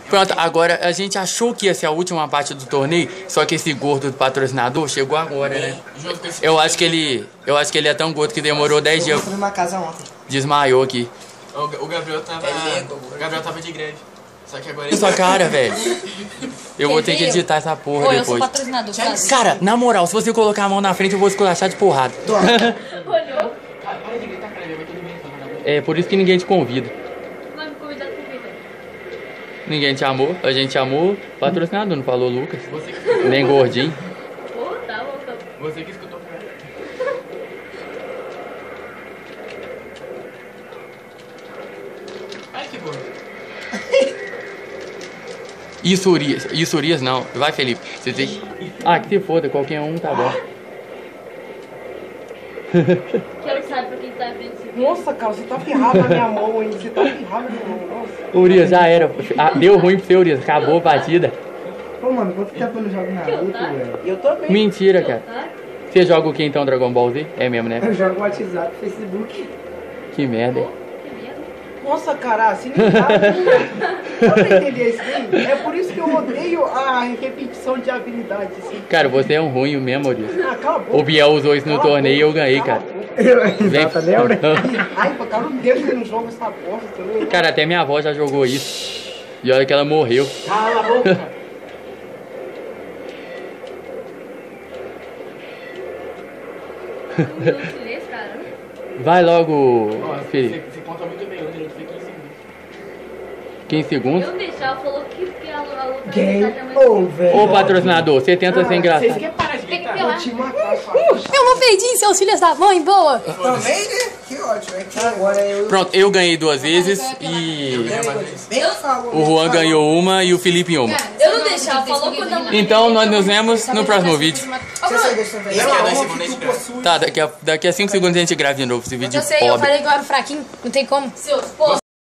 Pronto, agora a gente achou que ia ser a última parte do torneio, só que esse gordo do patrocinador chegou agora, né? Eu acho que ele é tão gordo que demorou 10 dias. Eu fui numa casa ontem. Desmaiou aqui. O Gabriel tava de greve. Só que agora ele... Sua cara, velho. Eu vou ter que editar essa porra Pô, depois. eu sou patrocinador, sabe? Cara, na moral, se você colocar a mão na frente, eu vou esculachar de porrada. Olhou. Para de gritar, cara, ele vai todo mundo. É por isso que ninguém te convida. Vai me convidar pro Vitor. Ninguém te amou, a gente amou. Patrocinador, não falou Lucas? Você que... Nem gordinho. Pô, tá bom, tá bom. Você que escutou pra ela. Ai, que bom. Isso Urias não. Vai, Felipe. Você tem que... Ah, que se foda, qualquer um tá bom. Quero que saiba pra quem tá vendo esse vídeo. Nossa, cara, você tá ferrado na minha mão aí. Você tá ferrado na minha mão. Nossa. Urias, já era. Ah, deu ruim pro seu Urias, acabou a partida. Pô, mano, quanto tempo eu não jogo Naruto, velho? Eu também. Mentira, cara. Você joga o que então, Dragon Ball Z? É mesmo, né? Eu jogo WhatsApp, Facebook. Que merda. Nossa, cara, assim não dá. Dá pra entender isso aí? É por isso que eu odeio a repetição de habilidades, assim. Cara, você é um ruim mesmo, Urias. Ah, cala a boca. O Biel usou isso no torneio e eu ganhei, cara. Exato, lembra? Ai, cara, o Deus que não joga essa bosta, entendeu? Cara, até minha avó já jogou isso. E olha que ela morreu. Cala a boca, cara. Vai logo, Felipe. Você conta muito bem, hoje a gente fica 15 segundos. 15 segundos? Eu deixar, falou que a Lu Game over. Ô patrocinador, você tenta ser Vocês engraçado. querem parar de Tem que gritar? ter lá. Vou te matar, Eu não perdi, seus filhos da mãe, boa! Também, né? Que ótimo. É que Agora eu... Pronto, eu ganhei 2 vezes e bem falou. o Juan ganhou uma e o Felipe uma. Eu não deixar, falou quando a Então nós nos vemos no próximo vídeo. Esse é 2 segundos de graça. Tá, daqui a 5 segundos a gente grava de novo esse vídeo Eu sei, eu pobre. falei que eu era fraquinho, não tem como. Seus, pô.